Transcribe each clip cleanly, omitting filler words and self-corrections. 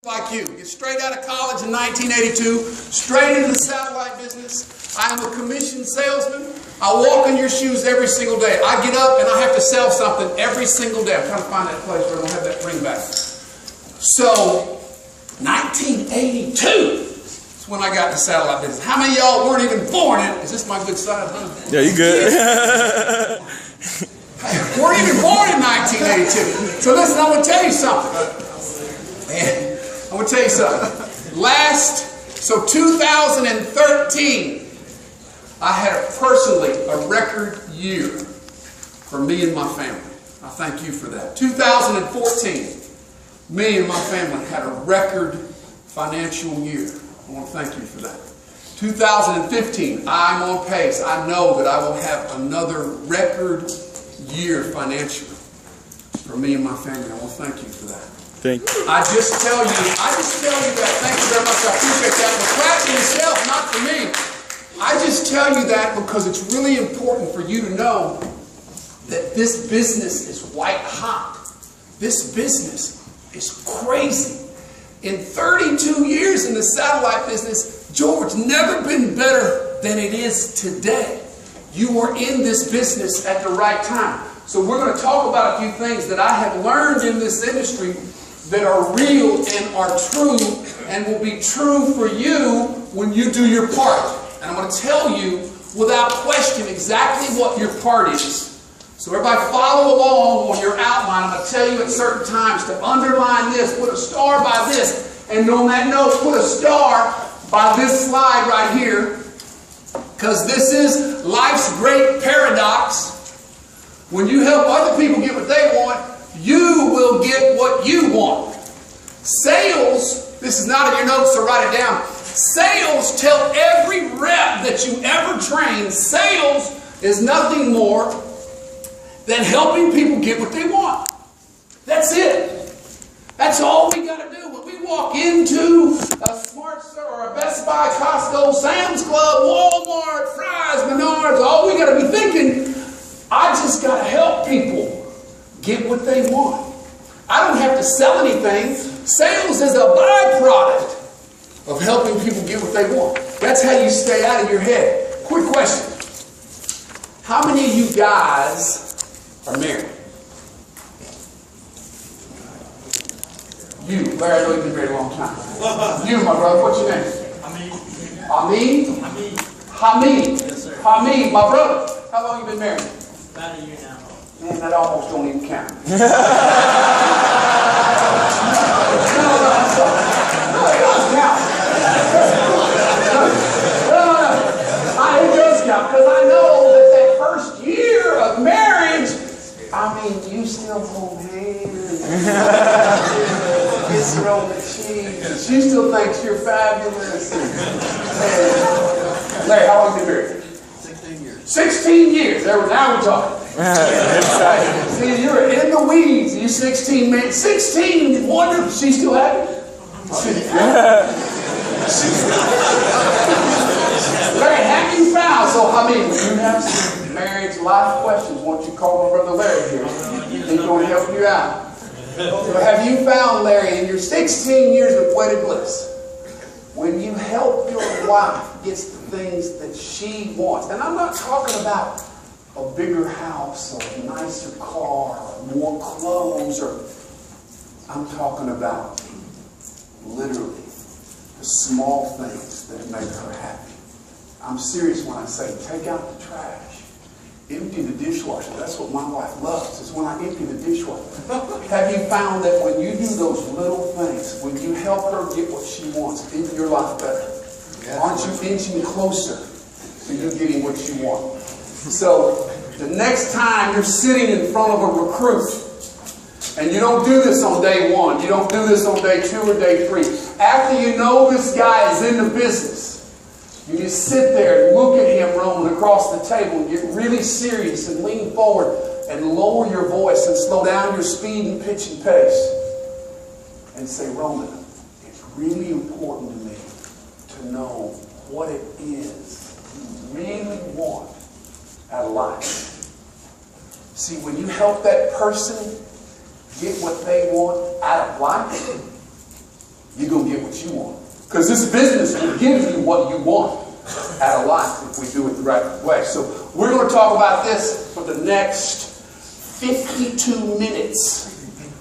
Like you, get straight out of college in 1982, straight into the satellite business. I am a commissioned salesman. I walk in your shoes every single day. I get up and I have to sell something every single day. I'm trying to find that place where I don't have that ring back. So, 1982 is when I got into satellite business. How many of y'all weren't even born in it? Is this my good side? Huh? Yeah, you good. Weren't even born in 1982. So listen, I'm going to tell you something. Man, I'm going to tell you something. 2013, I had personally a record year for me and my family. I thank you for that. 2014, me and my family had a record financial year. I want to thank you for that. 2015, I'm on pace. I know that I will have another record year financially for me and my family. I want to thank you for that. Thank you. I just tell you that. Thank you very much. I appreciate that. But clap for yourself, not for me. I just tell you that because it's really important for you to know that this business is white hot. This business is crazy. In 32 years in the satellite business, George, never been better than it is today. You are in this business at the right time. So we're going to talk about a few things that I have learned in this industry that are real and are true and will be true for you when you do your part. And I'm going to tell you without question exactly what your part is. So everybody follow along on your outline. I'm going to tell you at certain times to underline this, put a star by this, and on that note, put a star by this slide right here, because this is life's great paradox. When you help other people get what they want, you will get what you want. Sales, this is not in your notes, so write it down. Sales, tell every rep that you ever train, sales is nothing more than helping people get what they want. That's it. That's all we got to do. When we walk into a Smart Store or a Best Buy, Costco, Sam's Club, Walmart, Fry's, Menards, all we got to be thinking, I just got to help people get what they want. I don't have to sell anything. Sales is a byproduct of helping people get what they want. That's how you stay out of your head. Quick question. How many of you guys are married? You, Larry, I know you've been married a long time. You, my brother, what's your name? Hamid. Hamid? Yes, sir. Hamid, my brother. How long have you been married? About a year now. Man, that almost don't even count. No, it does count. It does count, because I know that first year of marriage, I mean, you still hold hands. Kiss her on the cheek. She still thinks you're fabulous. Larry, how long have you been married? 16 years. 16 years. Now we're talking. See, you're in the weeds. You're 16, man. 16. Wonder if she's still happy. Larry, have you found? So, I mean, when you have some marriage life questions, why don't you call my brother Larry here? He's going to help you out. So have you found, Larry, in your 16 years of wedded bliss, when you help your wife get the things that she wants, and I'm not talking about a bigger house or a nicer car or more clothes, or I'm talking about literally the small things that make her happy. I'm serious when I say take out the trash, empty the dishwasher. That's what my wife loves, is when I empty the dishwasher. Have you found that when you do those little things, when you help her get what she wants, isn't your life better? Aren't you inching closer to you getting what you want? So, the next time you're sitting in front of a recruit, and you don't do this on day 1, you don't do this on day 2 or day 3. After you know this guy is in the business, you just sit there and look at him roaming across the table and get really serious and lean forward and lower your voice and slow down your speed and pitch and pace and say, Roman, it's really important to me to know what it is you really want out of life. See, when you help that person get what they want out of life, you're going to get what you want. Because this business will give you what you want out of life if we do it the right way. So we're going to talk about this for the next 52 minutes.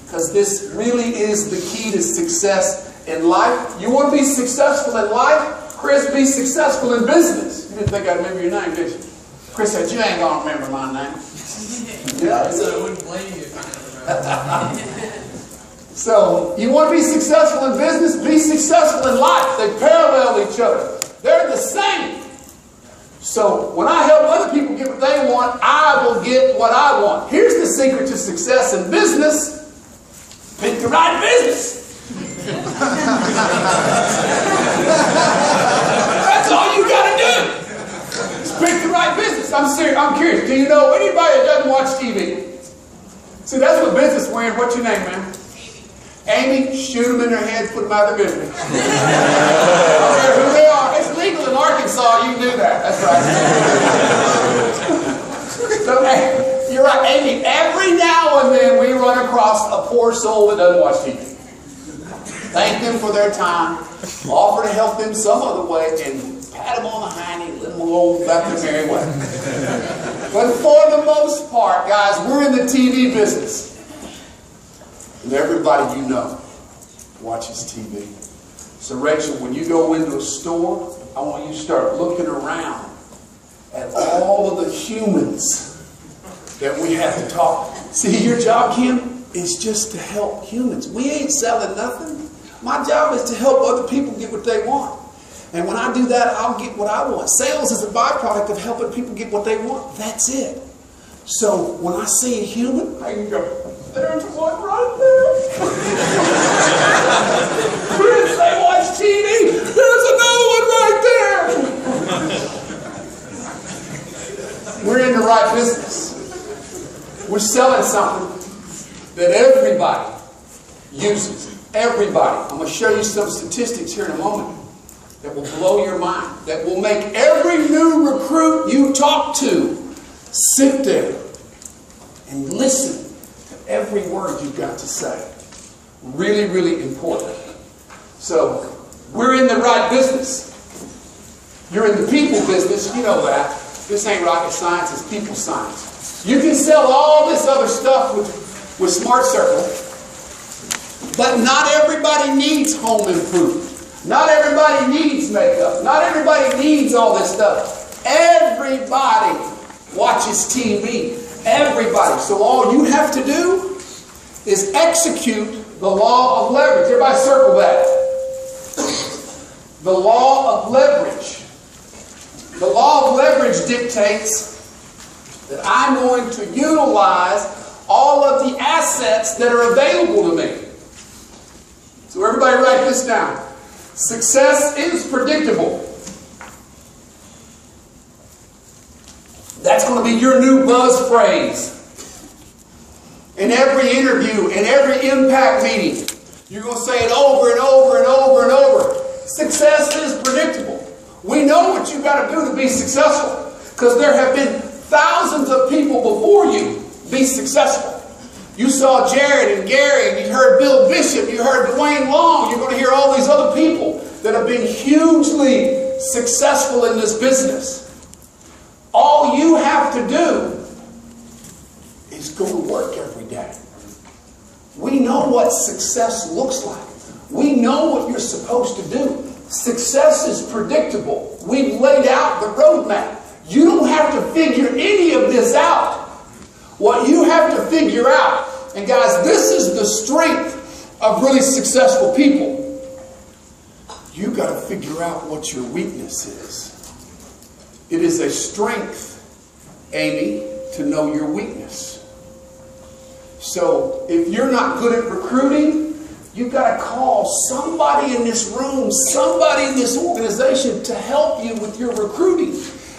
Because this really is the key to success in life. You want to be successful in life? Chris, be successful in business. You didn't think I'd remember your name, did you? Chris said, you ain't going to remember my name. Yeah. So I wouldn't blame you if you didn't remember. So, you want to be successful in business? Be successful in life. They parallel each other. They're the same. So, when I help other people get what they want, I will get what I want. Here's the secret to success in business. Pick the right business. That's all you got to do. Just pick the right business. I'm serious. I'm curious. Do you know anybody that doesn't watch TV? See, that's what business we're in. What's your name, man? Amy, shoot them in their head, put them out of their business. I don't care who they are. It's legal in Arkansas, you can do that. That's right. So, hey, you're right, Amy. Every now and then we run across a poor soul that doesn't watch TV. Thank them for their time, offer to help them some other way, and pat them on the hiney, let them go back their merry way. But for the most part, guys, we're in the TV business. And everybody you know watches TV. So Rachel, when you go into a store, I want you to start looking around at all of the humans that we have to talk. See, your job, Kim, is just to help humans. We ain't selling nothing. My job is to help other people get what they want. And when I do that, I'll get what I want. Sales is a byproduct of helping people get what they want. That's it. So when I see a human, I can go, there's one right there. Chris, they watch TV. There's another one right there. We're in the right business. We're selling something that everybody uses. Everybody. I'm going to show you some statistics here in a moment that will blow your mind. That will make every new recruit you talk to sit there and listen. Every word you've got to say. Really, really important. So, we're in the right business. You're in the people business, you know that. This ain't rocket science, it's people science. You can sell all this other stuff with Smart Circle, but not everybody needs home improvement. Not everybody needs makeup. Not everybody needs all this stuff. Everybody watches TV. Everybody. So all you have to do is execute the law of leverage. Everybody circle that. The law of leverage. The law of leverage dictates that I'm going to utilize all of the assets that are available to me. So everybody write this down. Success is predictable. That's going to be your new buzz phrase. In every interview, in every impact meeting, you're going to say it over and over and over and over. Success is predictable. We know what you've got to do to be successful because there have been thousands of people before you be successful. You saw Jared and Gary, and you heard Bill Bishop, you heard Dwayne Long. You're going to hear all these other people that have been hugely successful in this business. All you have to do is go to work every day. We know what success looks like. We know what you're supposed to do. Success is predictable. We've laid out the roadmap. You don't have to figure any of this out. What you have to figure out, and guys, this is the strength of really successful people. You've got to figure out what your weakness is. It is a strength, Amy, to know your weakness. So if you're not good at recruiting, you've got to call somebody in this room, somebody in this organization to help you with your recruiting.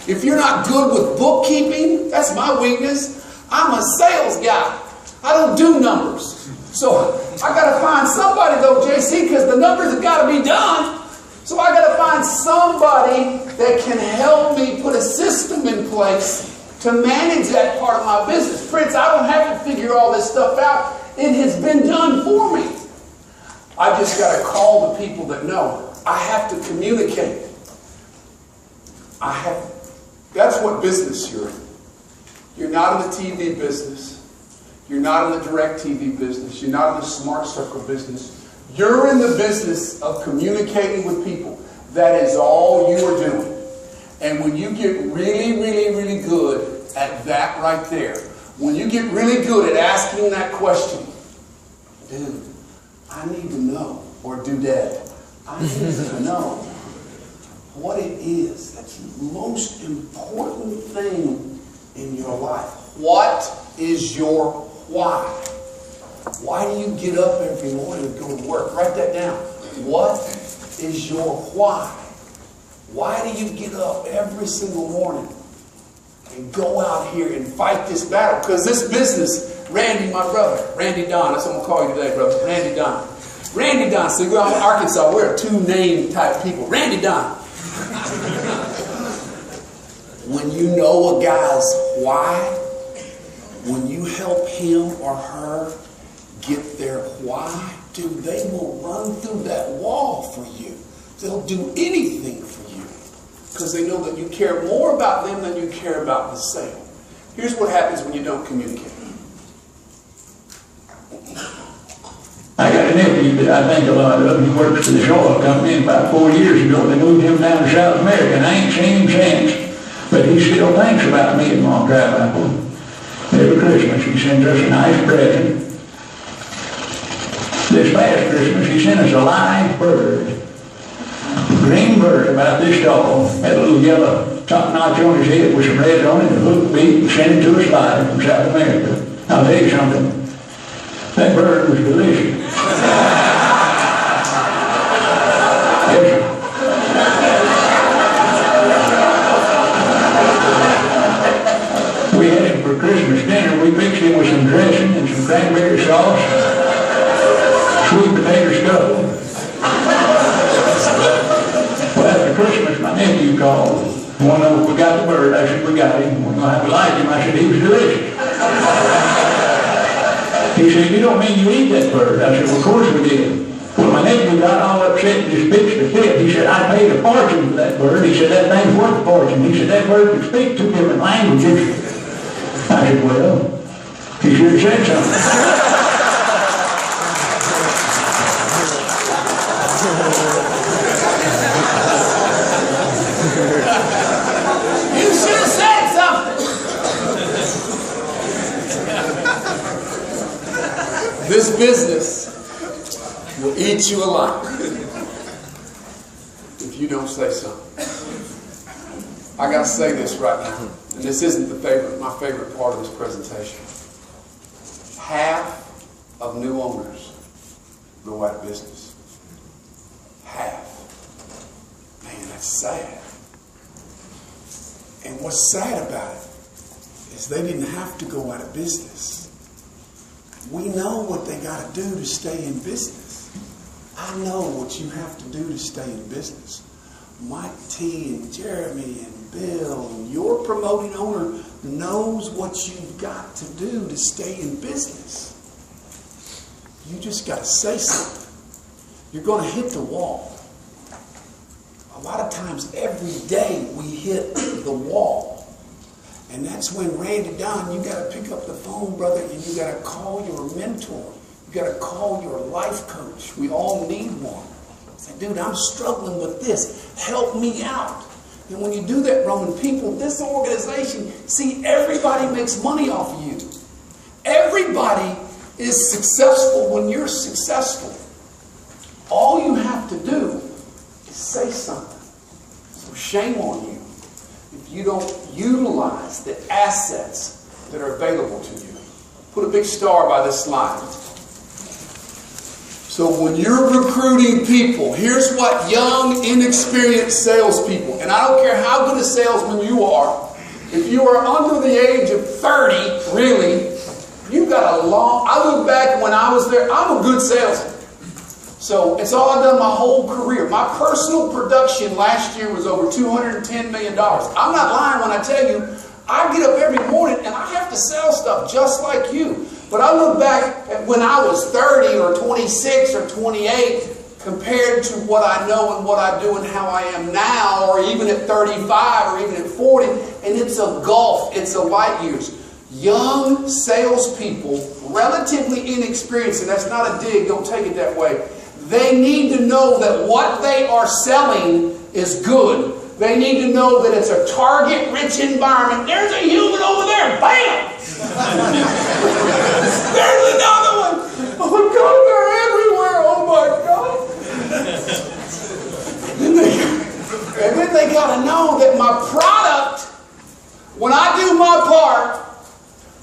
If you're not good with bookkeeping, that's my weakness. I'm a sales guy. I don't do numbers. So I got to find somebody though, JC, because the numbers have got to be done. So I got to find somebody that can help me put a system in place to manage that part of my business. Prince, I don't have to figure all this stuff out. It has been done for me. I just got to call the people that know I have to communicate. That's what business you're in. You're not in the TV business. You're not in the direct TV business. You're not in the smart circle business. You're in the business of communicating with people. That is all you are doing. And when you get really, really, really good at that right there, when you get really good at asking that question, dude, I need to know, or dudette, I need to know what it is that's the most important thing in your life. What is your why? Why do you get up every morning and go to work? Write that down. What is your why? Why do you get up every single morning and go out here and fight this battle? Because this business, Randy, my brother, Randy Don, that's what I'm going to call you today, brother, Randy Don. Randy Don, see, we're in Arkansas, we're a two-name type people. Randy Don. When you know a guy's why, when you help him or her get their why, dude, they will run through that wall for you. They'll do anything for you because they know that you care more about them than you care about the sale. Here's what happens when you don't communicate. I got a nephew that I think a lot of. He works for the oil company, and about 4 years ago they moved him down to South America, and I ain't seen him since. But he still thinks about me and Mom Crabapple. Every Christmas he sends us a nice present. This past Christmas he sent us a live bird. A green bird about this tall, had a little yellow top notch on his head with some red on it, and a hook beak, and sent it to us live from South America. I'll tell you something. That bird was delicious. Yes, sir. We had him for Christmas dinner. We mixed him with some dressing and some cranberry sauce, sweet potato scuttle. Well, after Christmas, my nephew called. One of them, we got the bird. I said, we got him. We're going to have to like him. I said, he was delicious. He said, you don't mean you eat that bird? I said, well, of course we did. Well, my nephew got all upset and just pitched a fit. He said, I paid a fortune for that bird. He said, that thing's worth a fortune. He said, that bird could speak 2 different languages. I said, well, he should have said something. You should have said something. This business will eat you alive if you don't say something. I got to say this right now, and this isn't my favorite part of this presentation. Half of new owners go out of business. Half. Man, that's sad. And what's sad about it is they didn't have to go out of business. We know what they got to do to stay in business. I know what you have to do to stay in business. Mike T and Jeremy and Bill and your promoting owner knows what you've got to do to stay in business. You just got to say something. You're going to hit the wall. A lot of times every day we hit the wall. And that's when, Randy Don, you got to pick up the phone, brother, and you got to call your mentor. You got to call your life coach. We all need one. Say, dude, I'm struggling with this. Help me out. And when you do that, Roman, people, this organization, see, everybody makes money off of you. Everybody is successful when you're successful. All you have to do is say something. So shame on you if you don't utilize the assets that are available to you. Put a big star by this slide. So when you're recruiting people, here's what young, inexperienced salespeople, and I don't care how good a salesman you are, if you are under the age of 30, really, you've got a long, I look back when I was there, I'm a good salesman. So it's all I've done my whole career. My personal production last year was over $210 million. I'm not lying when I tell you, I get up every morning and I have to sell stuff just like you. But I look back at when I was 30 or 26 or 28, compared to what I know and what I do and how I am now, or even at 35 or even at 40, and it's a gulf, it's a light years. Young salespeople, relatively inexperienced, and that's not a dig, don't take it that way, they need to know that what they are selling is good. They need to know that it's a target-rich environment. There's a human over there. Bam! There's another one. Oh my God, they're everywhere. Oh my God. And then they got to know that my product, when I do my part,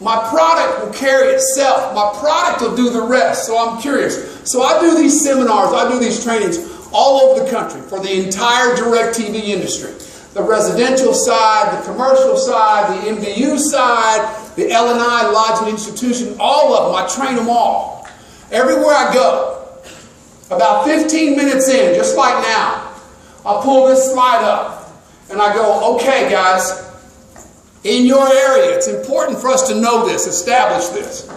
my product will carry itself. My product will do the rest. So I'm curious. So I do these seminars, I do these trainings all over the country for the entire DirecTV industry. The residential side, the commercial side, the MDU side, the L&I, Lodging Institution, all of them. I train them all. Everywhere I go, about 15 minutes in, just like now, I'll pull this slide up and I go, okay guys, in your area, it's important for us to know this, establish this.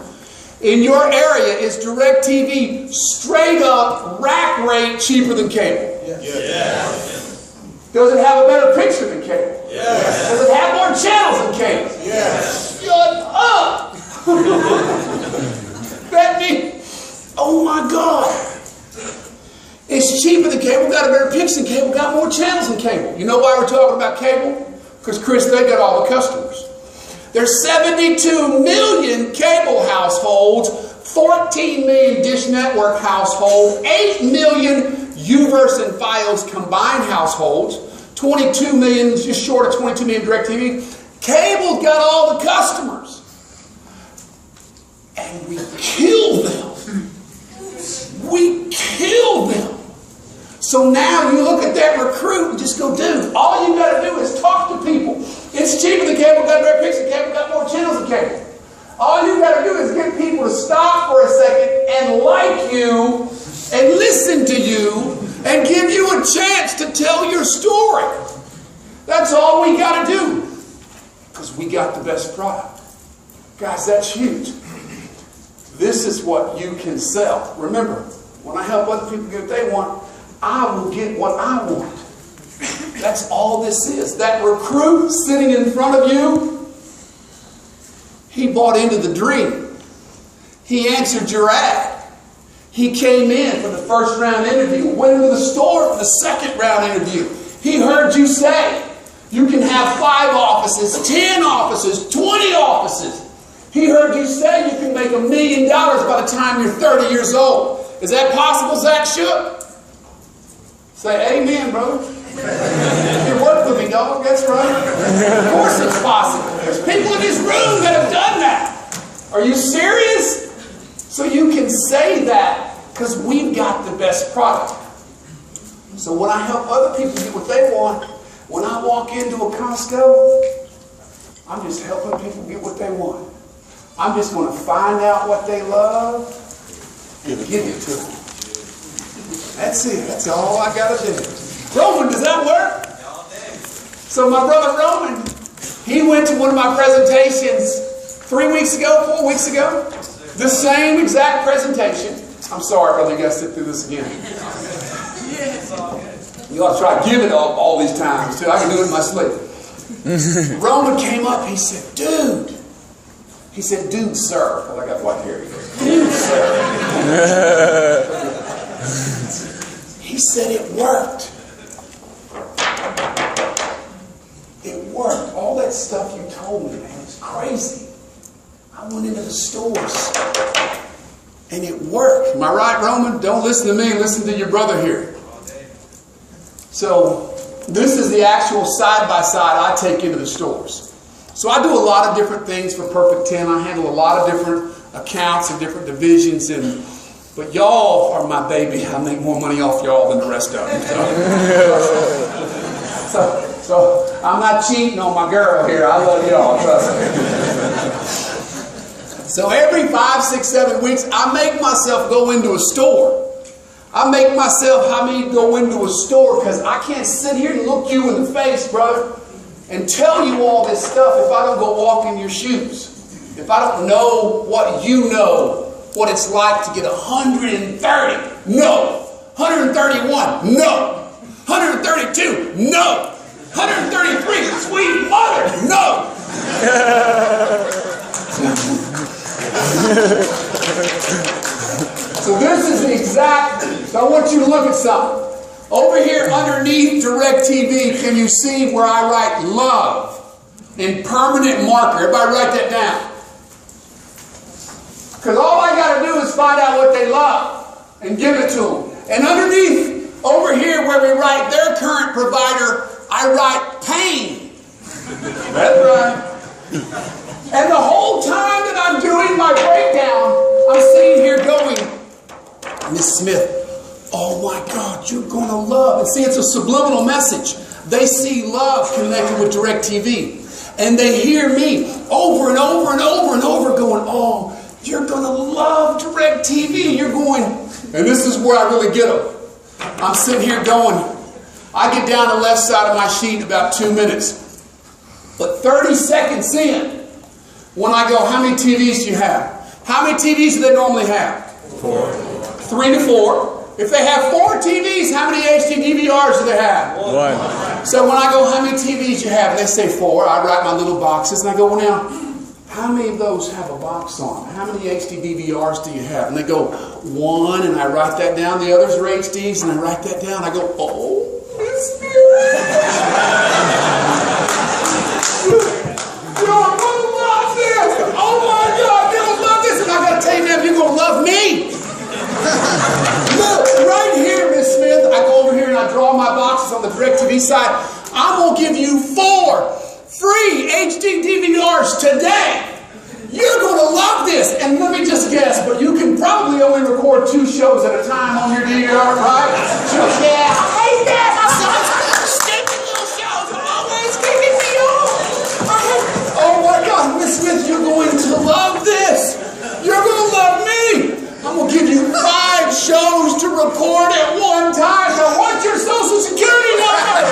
In your area, is DirecTV straight up rack rate cheaper than cable? Yes. Yes. Does it have a better picture than cable? Yes. Does it have more channels than cable? Yes. Shut up! That means, oh my God. It's cheaper than cable, got a better picture than cable, got more channels than cable. You know why we're talking about cable? Because Chris, they got all the customers. There's 72 million cable households, 14 million Dish Network households, 8 million Uverse and Fios combined households, 22 million, just short of 22 million DirecTV. Cable's got all the customers. And we kill them. We kill them. So now you look at that recruit and just go, dude, all you got to do is talk to people. It's cheaper than cable, got a better picture, cable got more channels than cable. All you got to do is get people to stop for a second and like you and listen to you and give you a chance to tell your story. That's all we got to do. Because we got the best product. Guys, that's huge. This is what you can sell. Remember, when I help other people get what they want, I will get what I want. That's all this is. That recruit sitting in front of you, he bought into the dream. He answered your ad. He came in for the first round interview, went into the store for the second round interview. He heard you say, you can have 5 offices, 10 offices, 20 offices. He heard you say you can make $1 million by the time you're 30 years old. Is that possible, Zach Shook? Say amen, brother. You work with me, dog. That's right. Of course it's possible. There's people in this room that have done that. Are you serious? So you can say that because we've got the best product. So when I help other people get what they want, when I walk into a Costco, I'm just helping people get what they want. I'm just going to find out what they love and give it to them. That's it. That's all I got to do. Roman, does that work? So my brother Roman, he went to one of my presentations 3 weeks ago, 4 weeks ago. The same exact presentation. I'm sorry, brother, you got to sit through this again. You ought to try to give it up all these times, too. I can do it in my sleep. Roman came up, he said, dude. He said, dude, sir. Well, I got white hair. He goes, dude, sir. He said it worked. It worked. All that stuff you told me, man, it's crazy. I went into the stores and it worked. Am I right, Roman? Don't listen to me, listen to your brother here. So this is the actual side-by-side I take into the stores. So I do a lot of different things for Perfect 10. I handle a lot of different accounts and different divisions, but y'all are my baby. I make more money off y'all than the rest of them. So I'm not cheating on my girl here. I love y'all, trust me. So every 5, 6, 7 weeks, I make myself go into a store. I make myself go into a store because I can't sit here and look you in the face, brother, and tell you all this stuff if I don't go walk in your shoes. If I don't know what you know, what it's like to get 130. No, 131, no. 132, no. 133, sweet mother, no. So this is the exact, so I want you to look at something. Over here underneath DirecTV, can you see where I write love in permanent marker? Everybody write that down. Because all I got to do is find out what they love and give it to them. And underneath, over here where we write their current provider, I write pain. That's right. And the whole time that I'm doing my breakdown, I'm sitting here going, Miss Smith, oh my God, you're going to love. And see, it's a subliminal message. They see love connected with DirecTV. And they hear me over and over and over and over going, oh, you're going to love DirecTV. You're going, and this is where I really get them. I'm sitting here going, I get down the left side of my sheet about 2 minutes. But 30 seconds in, when I go, how many TVs do you have? How many TVs do they normally have? 4. 3 to 4. If they have 4 TVs, how many HD DVRs do they have? 1. So when I go, how many TVs do you have? And they say 4. I write my little boxes and I go, well now, how many of those have a box on? How many HD DVRs do you have? And they go, 1, and I write that down. The others are HDs, and I write that down. I go, oh, it's you're going to love this. Oh my God, you're going to love this. And I got to tell you now, you're going to love me. Look, right here, Miss Smith, I go over here and I draw my boxes on the DirecTV side. I'm going to give you 4 free HD DVRs today. You're going to love this. And let me just guess, but you can probably only record 2 shows at a time on your DVR, right? Yeah. Hey, Dad, my son's stupid little shows are always kicking me off. Oh my God, Miss Smith, you're going to love this. You're going to love me. I'm going to give you 5 shows to record at one time. Now, what's your Social Security number?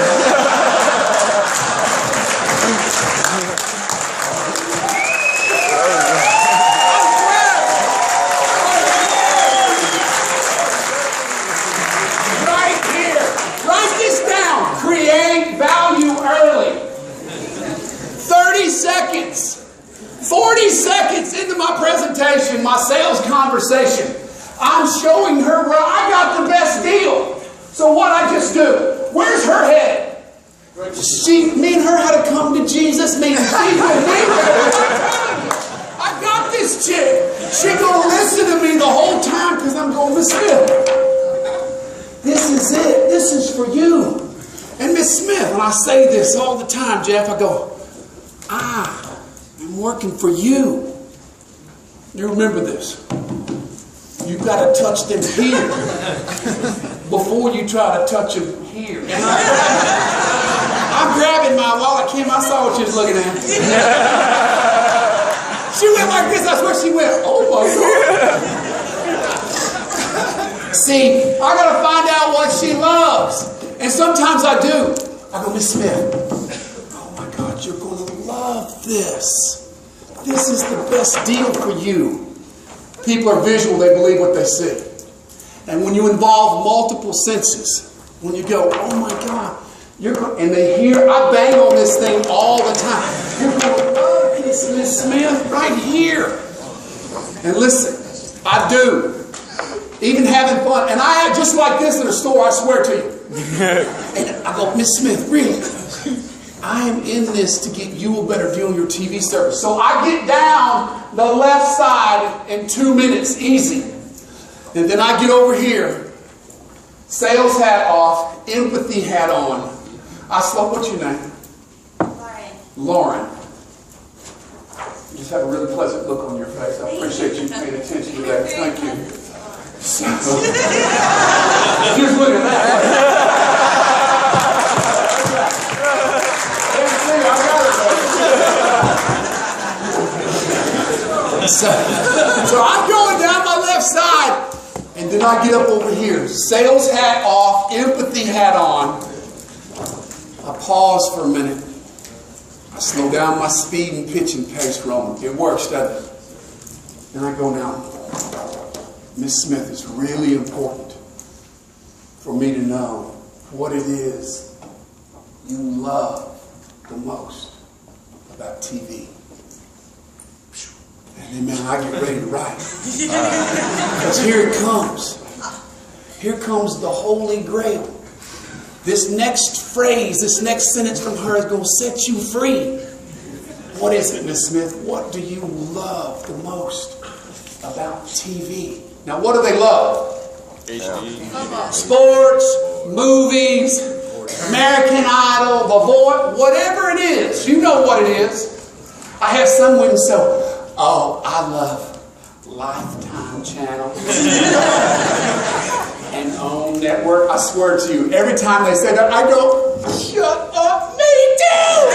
Right here. Write this down. Create value early. 30 seconds. 40 seconds into my presentation, my sales conversation, I'm showing her where I got the best deal. So what I just do, where's her head? Me and her had to come to Jesus, me and she with me. I got this chick. She gonna listen to me the whole time because I'm going, Miss Smith, this is it. This is for you. And Miss Smith, and I say this all the time, Jeff, I go, I'm working for you. You remember this. You've got to touch them here before you try to touch them here. And I'm grabbing my wallet, Kim. I saw what she was looking at. She went like this. I swear she went, oh my God. See, I got to find out what she loves. And sometimes I do. I go, Miss Smith, oh my God, you're going to love this. This is the best deal for you. People are visual, they believe what they see. And when you involve multiple senses, when you go, oh my God, and they hear, I bang on this thing all the time. You're going to love this, Miss Smith, right here. And listen, I do. Even having fun. And I act just like this in a store, I swear to you. And I go, Miss Smith, really? I am in this to get you a better deal on your TV service. So I get down the left side in 2 minutes, easy. And then I get over here, sales hat off, empathy hat on. I slow, what's your name? Lauren. You just have a really pleasant look on your face. I appreciate you paying attention to that. Thank you. Just look at that. So I'm going down my left side, and then I get up over here. Sales hat off, empathy hat on. I pause for a minute. I slow down my speed and pitch and pace rolling. It works, doesn't it? And I go, now, Miss Smith is really important. for me to know what it is you love the most about TV. And then, man, I get ready to write. Because here it comes. Here comes the Holy Grail. This next phrase, this next sentence from her is going to set you free. What is it, Miss Smith? What do you love the most about TV? Now, what do they love? HD. Sports, movies, American Idol, The Voice, whatever it is. You know what it is. I have some women say, oh, I love Lifetime Channel and OWN Network. I swear to you, every time they say that, I go, shut up, me too!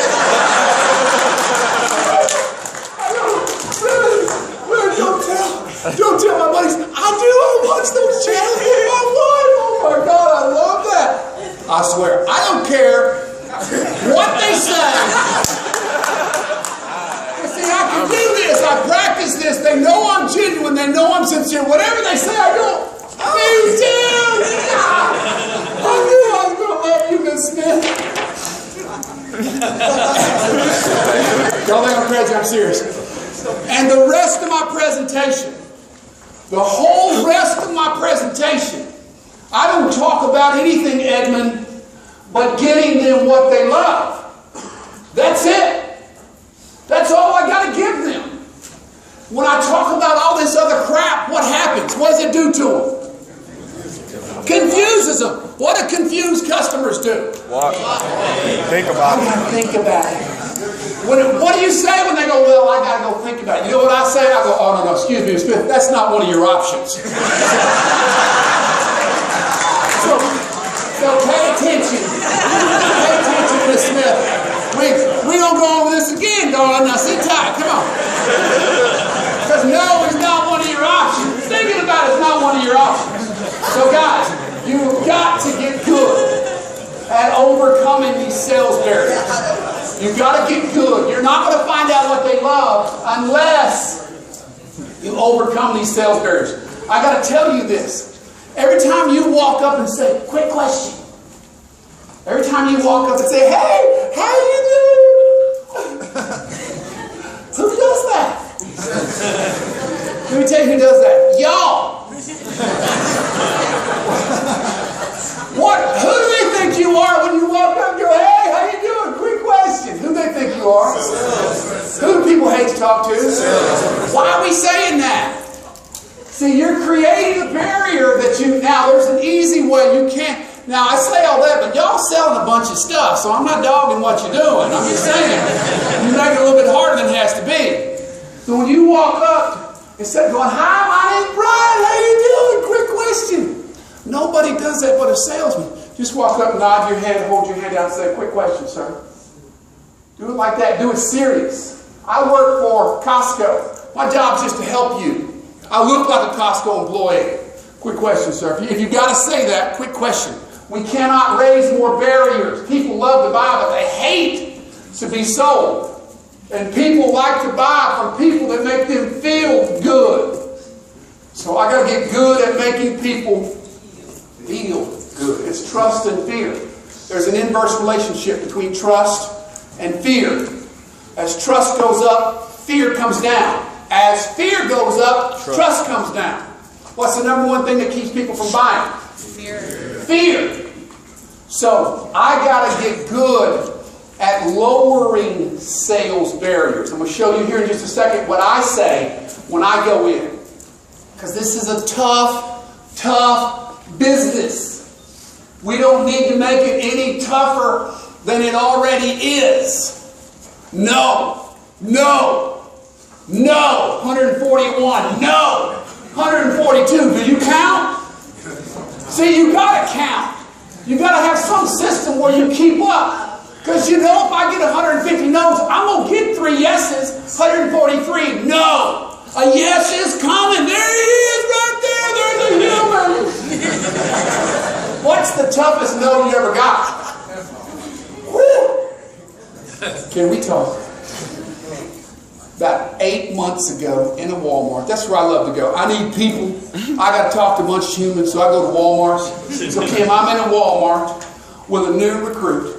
I go, really, don't tell my buddies. I watch those channels with my wife. Oh my God, I love that. I swear, I don't care what they say. See, I can do this. I practice this. They know I'm genuine. They know I'm sincere. Whatever they say, I go, me too. I knew I was going to love you, Miss Smith. Y'all think I'm crazy? I'm serious. And the rest of my presentation, the whole rest of my presentation, I don't talk about anything, Edmund, but getting them what they love. That's it. That's all I got to give them. When I talk about all this other crap, what happens? What does it do to them? Confuses them. What do confused customers do? What? Think about it. Think about it. What do you say when they go, well, I got to go think about it? You know what I say? I go, oh, no, excuse me, Miss Smith, that's not one of your options. So pay attention. Pay attention, Miss Smith. We don't go over this again, darling. Now sit tight. Come on. Because no is not one of your options. Thinking about it is not one of your options. So guys, you've got to get good at overcoming these sales barriers. You've got to get good. You're not going to find out what they love unless you overcome these sales barriers. I got to tell you this. Every time you walk up and say, quick question. Every time you walk up and say, hey, how you doing? Who does that? Let me tell you who does that. Y'all. What? Who do they think you are when you walk up and go, hey, how you doing? Quick question. Who do they think you are? Who do people hate to talk to? Why are we saying that? See, you're creating a barrier that now there's an easy way you can't. Now, I say all that, but y'all selling a bunch of stuff, so I'm not dogging what you're doing. I'm just saying, you make it a little bit harder than it has to be. So when you walk up, instead of going, hi, my name's Brian, how you doing? Quick question. Nobody does that but a salesman. Just walk up, nod your head, hold your hand out and say, quick question, sir. Do it like that. Do it serious. I work for Costco. My job is just to help you. I look like a Costco employee. Quick question, sir. If you've got to say that, quick question. We cannot raise more barriers. People love to buy, but they hate to be sold. And people like to buy from people that make them feel good. So I got to get good at making people feel good. It's trust and fear. There's an inverse relationship between trust and fear. As trust goes up, fear comes down. As fear goes up, trust comes down. What's the number one thing that keeps people from buying? Fear. So I got to get good at lowering sales barriers. I'm going to show you here in just a second what I say when I go in. Because this is a tough, tough business. We don't need to make it any tougher than it already is. No. 141. No. 142. Do you count? See, you got to count. You got to have some system where you keep up. Because you know if I get 150 no's, I'm going to get 3 yeses. 143, no. A yes is coming. There he is right there. There's a human. What's the toughest no you ever got? Woo. Can we talk? about 8 months ago in a Walmart. That's where I love to go. I need people. I got to talk to a bunch of humans, so I go to Walmart. So Kim, I'm in a Walmart with a new recruit.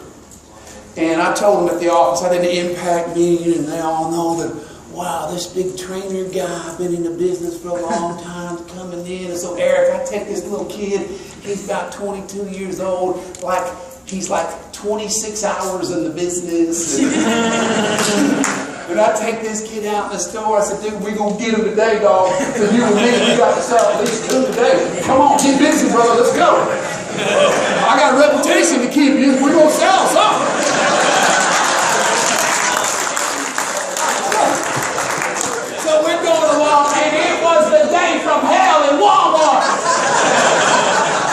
And I told them at the office, I did an impact meeting, and they all know that, wow, this big trainer guy, been in the business for a long time, coming in. And so Eric, I take this little kid, he's about 22 years old, he's like 26 hours in the business. And I take this kid out in the store. I said, dude, we're going to get him today, dog. So you and me, we got to sell at least 2 today. Come on, get busy, brother. Let's go. I got a reputation to keep. We're going to sell something. So we're going along, and it was the day from hell in Walmart.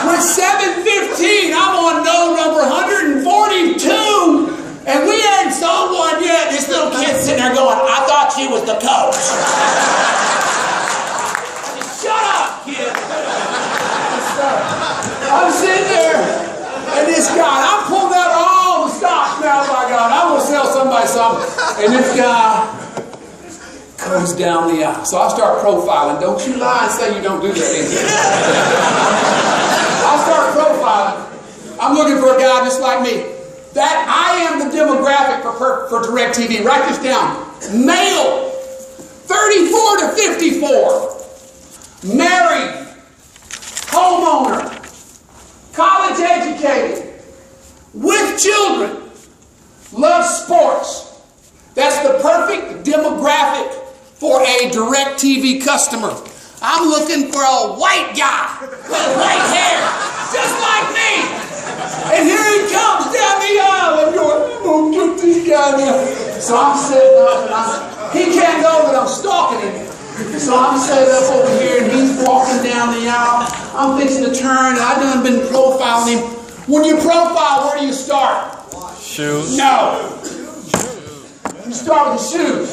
We're 7:15. I'm on no number 142. And we ain't sold one yet. This little kid's sitting there going, I thought you was the coach. Shut up, kid. I'm sitting there, and this guy, I pulled out all the stops now, by God. I'm going to sell somebody something. And this guy goes down the aisle. So I start profiling. Don't you lie and say you don't do that anymore. I start profiling. I'm looking for a guy just like me. That I am the demographic for DirecTV. Write this down. Male, 34 to 54. Married, homeowner, college educated, with children, loves sports. That's the perfect demographic for a DirecTV customer. I'm looking for a white guy with white hair, just like me. And here he comes down the aisle. I'm going, I'm going to get this guy now. So I'm sitting up, and he can't know that I'm stalking him. So I'm set up over here, and he's walking down the aisle. I'm fixing to turn, and I've done been profiling him. When you profile, where do you start? Shoes. No. You start with the shoes.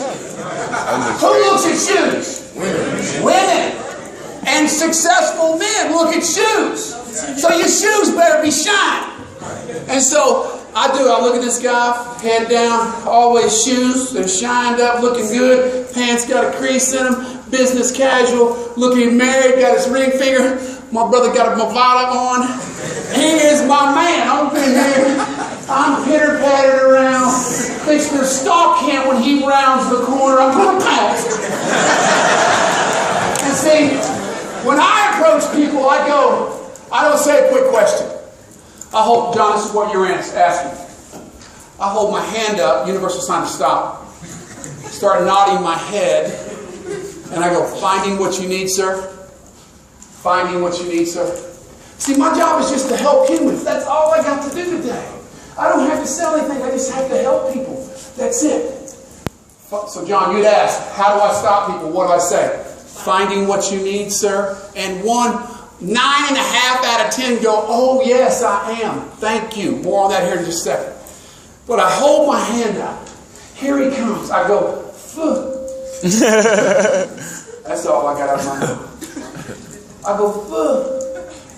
Who looks at shoes? Women. And successful men look at shoes. So your shoes better be shined. And so I look at this guy, head down, always shoes. They're shined up, looking good. Pants got a crease in them. Business casual, looking married, got his ring finger. My brother got a Movada on. He is my man. I'm here. I'm pitter-pattered around. Fixing to stalk him when he rounds the corner. I'm going to pounce. And see, when I approach people, I don't say a quick question. I hold, John, this is what you're asking. I hold my hand up, universal sign to stop. Start nodding my head. And I go, finding what you need, sir. Finding what you need, sir. See, my job is just to help humans. That's all I got to do today. I don't have to sell anything. I just have to help people. That's it. So, John, you'd ask, how do I stop people? What do I say? Finding what you need, sir. And 9.5 out of 10 go, oh, yes, I am. Thank you. More on that here in just a second. But I hold my hand out. Here he comes. I go, fuh. That's all I got out of my mouth. I go, fuh.